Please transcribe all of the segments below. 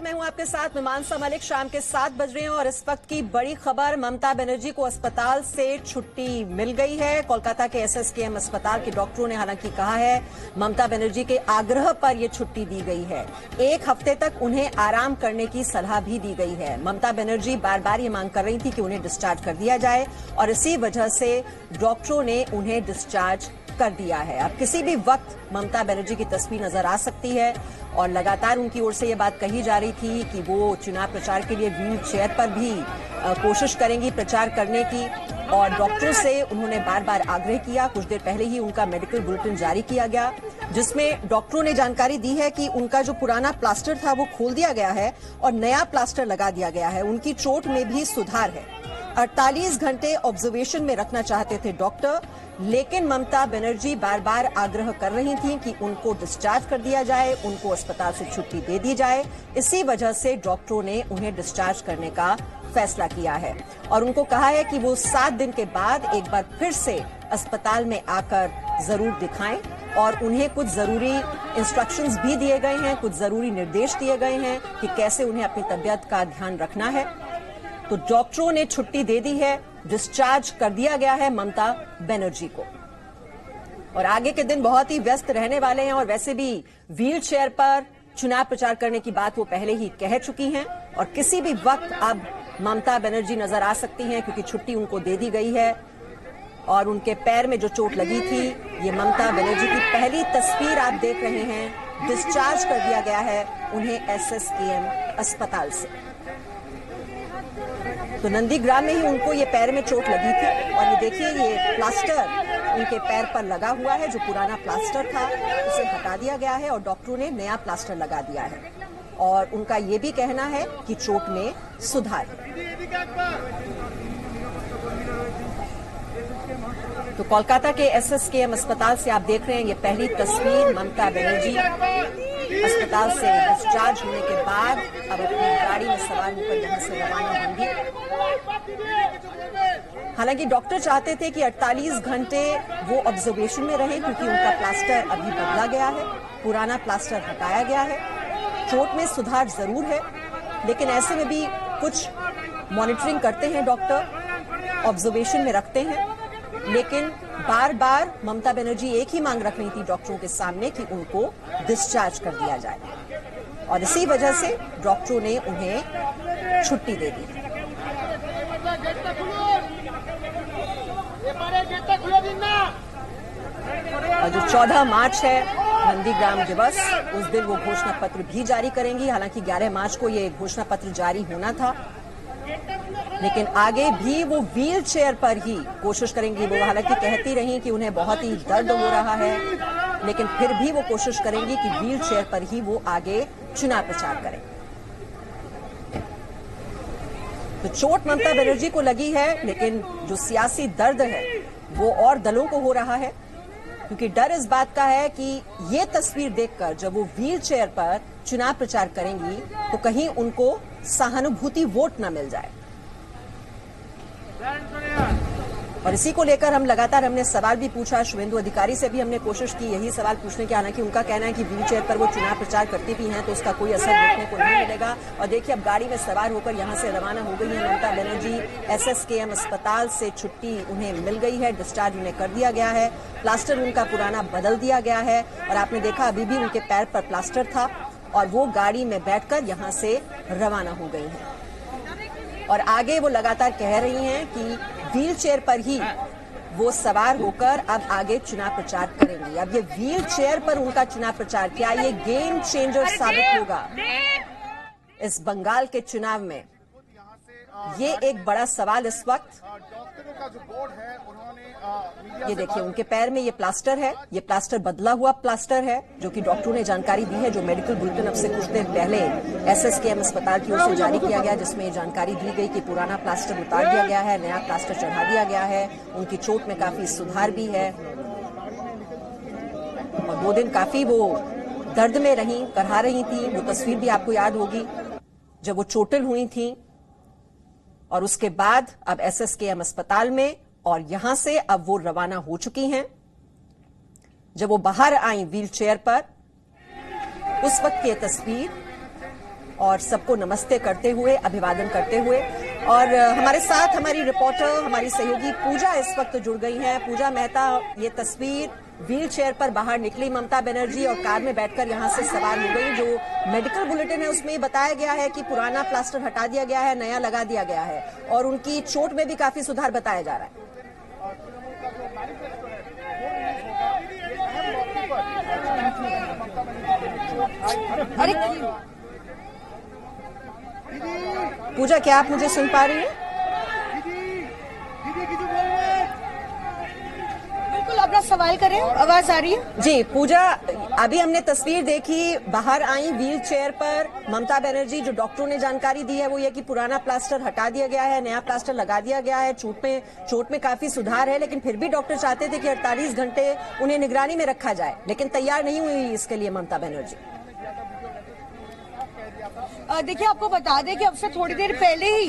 नमस्कार, मैं हूं आपके साथ मीमांसा मलिक। शाम के 7 बज रहे हैं और इस वक्त की बड़ी खबर, ममता बनर्जी को अस्पताल से छुट्टी मिल गई है। कोलकाता के एसएसकेएम अस्पताल के डॉक्टरों ने हालांकि कहा है ममता बनर्जी के आग्रह पर यह छुट्टी दी गई है। 1 हफ्ते तक उन्हें आराम करने की सलाह भी दी गई है। ममता बनर्जी बार बार ये मांग कर रही थी कि उन्हें डिस्चार्ज कर दिया जाए और इसी वजह से डॉक्टरों ने उन्हें डिस्चार्ज कर दिया है। अब किसी भी वक्त ममता बनर्जी की तस्वीर नजर आ सकती है और लगातार उनकी ओर से यह बात कही जा रही थी कि वो चुनाव प्रचार के लिए व्हील चेयर पर भी कोशिश करेंगी प्रचार करने की और डॉक्टरों से उन्होंने बार बार आग्रह किया। कुछ देर पहले ही उनका मेडिकल बुलेटिन जारी किया गया जिसमें डॉक्टरों ने जानकारी दी है कि उनका जो पुराना प्लास्टर था वो खोल दिया गया है और नया प्लास्टर लगा दिया गया है। उनकी चोट में भी सुधार है। 48 घंटे ऑब्जर्वेशन में रखना चाहते थे डॉक्टर, लेकिन ममता बनर्जी बार बार आग्रह कर रही थी कि उनको डिस्चार्ज कर दिया जाए, उनको अस्पताल से छुट्टी दे दी जाए। इसी वजह से डॉक्टरों ने उन्हें डिस्चार्ज करने का फैसला किया है और उनको कहा है कि वो 7 दिन के बाद एक बार फिर से अस्पताल में आकर जरूर दिखाएं और उन्हें कुछ जरूरी इंस्ट्रक्शंस भी दिए गए हैं, कुछ जरूरी निर्देश दिए गए हैं कि कैसे उन्हें अपनी तबीयत का ध्यान रखना है। तो डॉक्टरों ने छुट्टी दे दी है, डिस्चार्ज कर दिया गया है ममता बनर्जी को और आगे के दिन बहुत ही व्यस्त रहने वाले हैं और वैसे भी व्हील चेयर पर चुनाव प्रचार करने की बात वो पहले ही कह चुकी हैं और किसी भी वक्त अब ममता बनर्जी नजर आ सकती हैं क्योंकि छुट्टी उनको दे दी गई है। और उनके पैर में जो चोट लगी थी, ये ममता बनर्जी की पहली तस्वीर आप देख रहे हैं। डिस्चार्ज कर दिया गया है उन्हें एसएसकेएम अस्पताल से। तो नंदीग्राम में ही उनको ये पैर में चोट लगी थी और ये देखिए ये प्लास्टर उनके पैर पर लगा हुआ है। जो पुराना प्लास्टर था उसे हटा दिया गया है और डॉक्टरों ने नया प्लास्टर लगा दिया है और उनका ये भी कहना है कि चोट में सुधार है। तो कोलकाता के एसएसकेएम अस्पताल से आप देख रहे हैं ये पहली तस्वीर। ममता बनर्जी अस्पताल से डिस्चार्ज होने के बाद अब अपनी गाड़ी में सवार होकर यहां से रवाना होंगी। हालांकि डॉक्टर चाहते थे कि 48 घंटे वो ऑब्जर्वेशन में रहे क्योंकि उनका प्लास्टर अभी बदला गया है, पुराना प्लास्टर हटाया गया है। चोट में सुधार जरूर है लेकिन ऐसे में भी कुछ मॉनिटरिंग करते हैं डॉक्टर, ऑब्जर्वेशन में रखते हैं। लेकिन बार बार ममता बनर्जी एक ही मांग रख रही थी डॉक्टरों के सामने कि उनको डिस्चार्ज कर दिया जाए और इसी वजह से डॉक्टरों ने उन्हें छुट्टी दे दी। और जो 14 मार्च है नंदीग्राम दिवस, उस दिन वो घोषणा पत्र भी जारी करेंगी। हालांकि 11 मार्च को ये घोषणा पत्र जारी होना था लेकिन आगे भी वो व्हील चेयर पर ही कोशिश करेंगी। वो हालांकि कहती रही कि उन्हें बहुत ही दर्द हो रहा है लेकिन फिर भी वो कोशिश करेंगी कि व्हील चेयर पर ही वो आगे चुनाव प्रचार करें। तो चोट ममता बनर्जी को लगी है लेकिन जो सियासी दर्द है वो और दलों को हो रहा है क्योंकि डर इस बात का है कि ये तस्वीर देखकर जब वो व्हील चेयर पर चुनाव प्रचार करेंगी तो कहीं उनको सहानुभूति वोट न मिल जाए। और इसी को लेकर हम लगातार हमने सवाल भी पूछा, शुभेंदु अधिकारी से भी हमने कोशिश की यही सवाल पूछने की। हालांकि उनका कहना है कि व्हील चेयर पर वो चुनाव प्रचार करती भी हैं तो उसका कोई असर देखने को नहीं मिलेगा। और देखिए अब गाड़ी में सवार होकर यहां से रवाना हो गई है ममता बनर्जी। एसएसकेएम अस्पताल से छुट्टी उन्हें मिल गई है, डिस्चार्ज उन्हें कर दिया गया है, प्लास्टर उनका पुराना बदल दिया गया है और आपने देखा अभी भी उनके पैर पर प्लास्टर था और वो गाड़ी में बैठकर यहां से रवाना हो गई हैं। और आगे वो लगातार कह रही हैं कि व्हील चेयर पर ही वो सवार होकर अब आगे चुनाव प्रचार करेंगी। अब ये व्हील चेयर पर उनका चुनाव प्रचार, क्या ये गेम चेंजर साबित होगा इस बंगाल के चुनाव में? ये एक बड़ा सवाल इस वक्त। डॉक्टरों का जो बोर्ड है उन्होंने ये देखिए उनके पैर में ये प्लास्टर है, ये प्लास्टर बदला हुआ प्लास्टर है जो कि डॉक्टरों ने जानकारी दी है। जो मेडिकल बुलेटिन अब से कुछ देर पहले एसएसकेएम अस्पताल की ओर से जारी किया गया जिसमें ये जानकारी दी गई कि पुराना प्लास्टर उतार दिया गया है, नया प्लास्टर चढ़ा दिया गया है। उनकी चोट में काफी सुधार भी है और 2 दिन काफी वो दर्द में रही, करहा रही थी। वो तस्वीर भी आपको याद होगी जब वो चोटिल हुई थी और उसके बाद अब एसएसकेएम अस्पताल में और यहां से अब वो रवाना हो चुकी हैं। जब वो बाहर आई व्हील चेयर पर उस वक्त की तस्वीर और सबको नमस्ते करते हुए, अभिवादन करते हुए। और हमारे साथ हमारी रिपोर्टर, हमारी सहयोगी पूजा इस वक्त जुड़ गई हैं। पूजा मेहता, ये तस्वीर व्हील चेयर पर बाहर निकली ममता बनर्जी और कार में बैठकर यहां से सवार हो गई। जो मेडिकल बुलेटिन है उसमें बताया गया है कि पुराना प्लास्टर हटा दिया गया है, नया लगा दिया गया है और उनकी चोट में भी काफी सुधार बताया जा रहा है। अरे पूजा, क्या आप मुझे सुन पा रही हैं? बिल्कुल, अपना सवाल करें, आवाज आ रही है? जी पूजा, अभी हमने तस्वीर देखी, बाहर आई व्हील चेयर पर ममता बनर्जी। जो डॉक्टरों ने जानकारी दी है वो ये कि पुराना प्लास्टर हटा दिया गया है, नया प्लास्टर लगा दिया गया है। चोट में काफी सुधार है, लेकिन फिर भी डॉक्टर चाहते थे कि 48 घंटे उन्हें निगरानी में रखा जाए, लेकिन तैयार नहीं हुई इसके लिए ममता बनर्जी। देखिए, आपको बता दें कि अब से थोड़ी देर पहले ही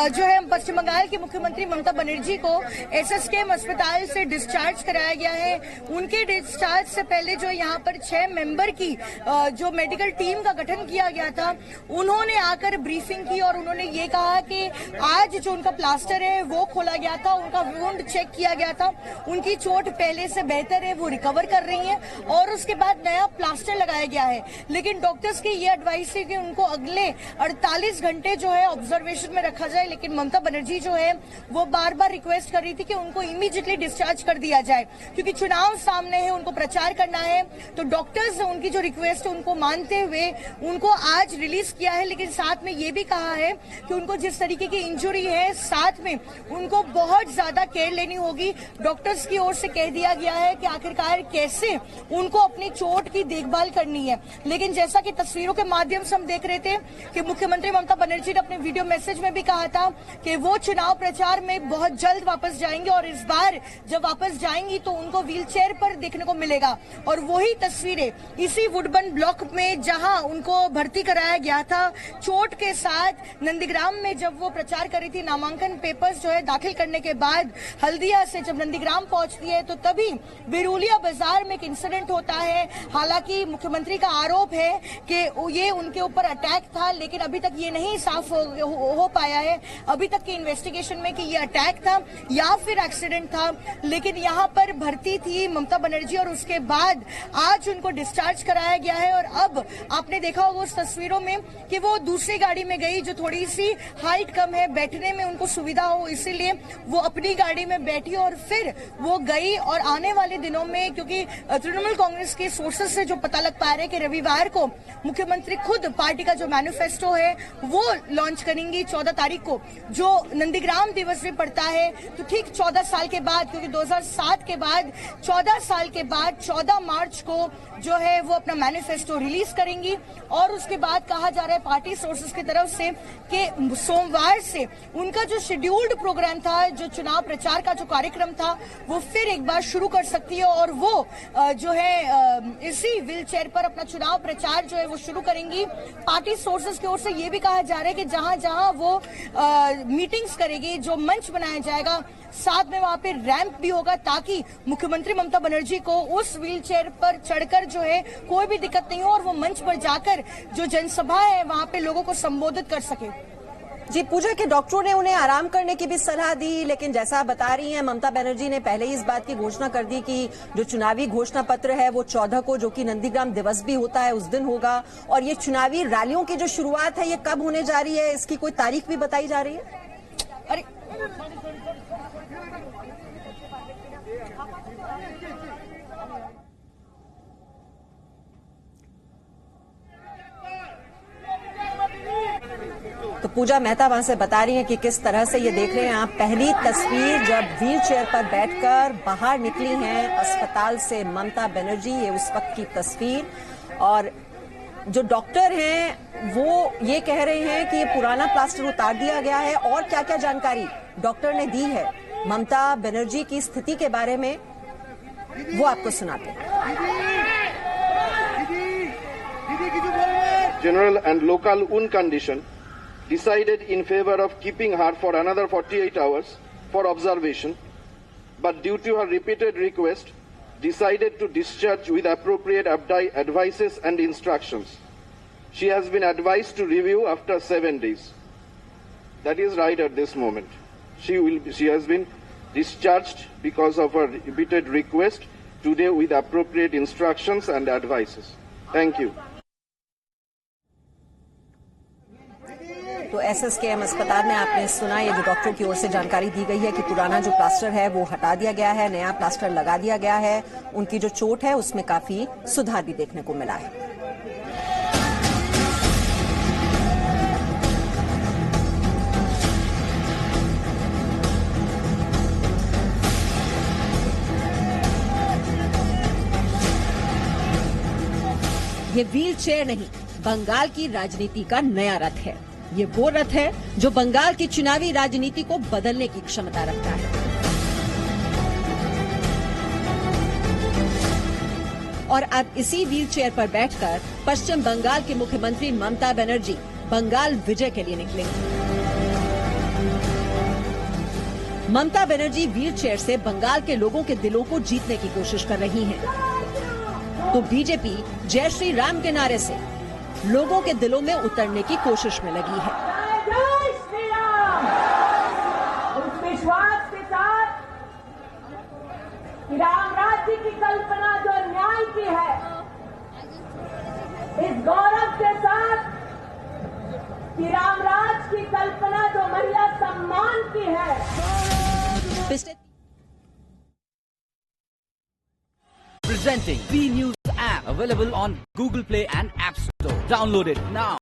जो है पश्चिम बंगाल की मुख्यमंत्री ममता बनर्जी को एसएसकेएम अस्पताल से डिस्चार्ज कराया गया है। उनके डिस्चार्ज से पहले जो यहाँ पर 6 मेंबर की जो मेडिकल टीम का गठन किया गया था, उन्होंने आकर ब्रीफिंग की और उन्होंने ये कहा कि आज जो उनका प्लास्टर है वो खोला गया था, उनका वुंड चेक किया गया था, उनकी चोट पहले से बेहतर है, वो रिकवर कर रही है और उसके बाद नया प्लास्टर लगाया गया है। लेकिन डॉक्टर्स की ये एडवाइस है कि उनको अगले 48 घंटे जो है ऑब्जर्वेशन में रखा जाए। लेकिन ममता बनर्जी जो है वो बार बार रिक्वेस्ट कर रही थी कि उनको इमीडिएटली डिस्चार्ज कर दिया जाए, क्योंकि चुनाव सामने है, उनको प्रचार करना है। तो डॉक्टर्स उनकी जो रिक्वेस्ट है उनको मानते हुए उनको आज रिलीज किया है। लेकिन साथ में ये भी कहा है कि उनको जिस तरीके की इंजुरी है, साथ में उनको बहुत ज्यादा केयर लेनी होगी। डॉक्टर्स की ओर से कह दिया गया है कि आखिरकार कैसे उनको अपनी चोट की देखभाल करनी है। लेकिन जैसा कि तस्वीरों के माध्यम से हम देख रहे थे कि मुख्यमंत्री ममता बनर्जी ने अपने वीडियो मैसेज में भी कहा था कि वो चुनाव प्रचार में बहुत जल्द वापस जाएंगे और इस बार जब वापस जाएंगी तो उनको व्हीलचेयर पर देखने को मिलेगा। और वही तस्वीरें इसी वुडबर्न ब्लॉक में जहां उनको भर्ती कराया गया था चोट के साथ, नंदीग्राम में जब वो प्रचार कर रही थी, नामांकन पेपर्स जो है दाखिल करने के बाद हल्दिया से जब नंदीग्राम पहुंचती है तो तभी बिरुलिया बाजार में एक इंसिडेंट होता है। हालांकि मुख्यमंत्री का आरोप है कि ये उनके ऊपर अटैक था, लेकिन अभी तक ये नहीं साफ हो पाया है अभी तक की इन्वेस्टिगेशन में कि ये अटैक था या फिर एक्सीडेंट था। लेकिन यहाँ पर भर्ती थी ममता बनर्जी और उसके बाद आज उनको डिस्चार्ज कराया गया है। और अब आपने देखा होगा उस तस्वीरों में कि वो दूसरी गाड़ी में गई जो थोड़ी सी हाइट कम है, बैठने में उनको सुविधा हो, इसीलिए वो अपनी गाड़ी में बैठी और फिर वो गई। और आने वाले दिनों में, क्योंकि तृणमूल कांग्रेस के सोर्सेज से जो पता लग पा रहे कि रविवार को मुख्यमंत्री खुद पार्टी का जो मैनिफेस्टो है वो लॉन्च करेंगी 14 तारीख को, जो नंदीग्राम दिवस भी पड़ता है। तो ठीक 14 साल के बाद, क्योंकि 2007 के बाद 14 साल के बाद 14 मार्च को जो है वो अपना मैनिफेस्टो रिलीज करेंगी। और उसके बाद कहा जा रहा है पार्टी सोर्सेज की तरफ से कि सोमवार से उनका जो शेड्यूल्ड प्रोग्राम था, जो चुनाव प्रचार का जो कार्यक्रम था, वो फिर एक बार शुरू कर सकती है और वो जो है इसी व्हील चेयर पर अपना चुनाव प्रचार जो है वो शुरू करेंगी। पार्टी सोर्सेज की ओर से ये भी कहा जा रहा है कि जहां जहां वो मीटिंग्स करेगी, जो मंच बनाया जाएगा, साथ में वहां पे रैंप भी होगा ताकि मुख्यमंत्री ममता बनर्जी को उस व्हील चेयर पर चढ़कर जो है कोई भी दिक्कत नहीं हो और वो मंच पर जाकर जो जनसभा है वहां पे लोगों को संबोधित कर सके। जी पूजा, के डॉक्टरों ने उन्हें आराम करने की भी सलाह दी, लेकिन जैसा आप बता रही हैं ममता बनर्जी ने पहले ही इस बात की घोषणा कर दी कि जो चुनावी घोषणा पत्र है वो 14 को, जो कि नंदीग्राम दिवस भी होता है, उस दिन होगा। और ये चुनावी रैलियों की जो शुरुआत है ये कब होने जा रही है, इसकी कोई तारीख भी बताई जा रही है? अरे तो पूजा मेहता वहां से बता रही हैं कि किस तरह से ये देख रहे हैं आप पहली तस्वीर जब व्हील चेयर पर बैठकर बाहर निकली हैं अस्पताल से ममता बनर्जी, ये उस वक्त की तस्वीर। और जो डॉक्टर हैं वो ये कह रहे हैं कि ये पुराना प्लास्टर उतार दिया गया है और क्या क्या जानकारी डॉक्टर ने दी है ममता बनर्जी की स्थिति के बारे में, वो आपको सुनाते हैं। General and local wound condition decided in favor of keeping her for another 48 hours for observation, but due to her repeated request, decided to discharge with appropriate advices and instructions. She has been advised to review after 7 days. That is right at this moment. She has been discharged because of her repeated request today with appropriate instructions and advices. Thank you. तो SSKM अस्पताल में आपने सुना, ये जो डॉक्टरों की ओर से जानकारी दी गई है कि पुराना जो प्लास्टर है वो हटा दिया गया है, नया प्लास्टर लगा दिया गया है। उनकी जो चोट है उसमें काफी सुधार भी देखने को मिला है। ये व्हील चेयर नहीं, बंगाल की राजनीति का नया रथ है। ये वो रथ है जो बंगाल की चुनावी राजनीति को बदलने की क्षमता रखता है। और अब इसी व्हील चेयर पर बैठकर पश्चिम बंगाल की मुख्यमंत्री ममता बनर्जी बंगाल विजय के लिए निकलेंगी। ममता बनर्जी व्हील चेयर से बंगाल के लोगों के दिलों को जीतने की कोशिश कर रही हैं। तो बीजेपी जय श्री राम के नारे से लोगों के दिलों में उतरने की कोशिश में लगी है। जय श्री राम, उस विश्वास के साथ कि राम राज्य की कल्पना जो न्याय की है, इस गौरव के साथ कि राम राज की कल्पना जो महिला सम्मान की है। Presenting V News app, available on Google Play and App Store. Download it now.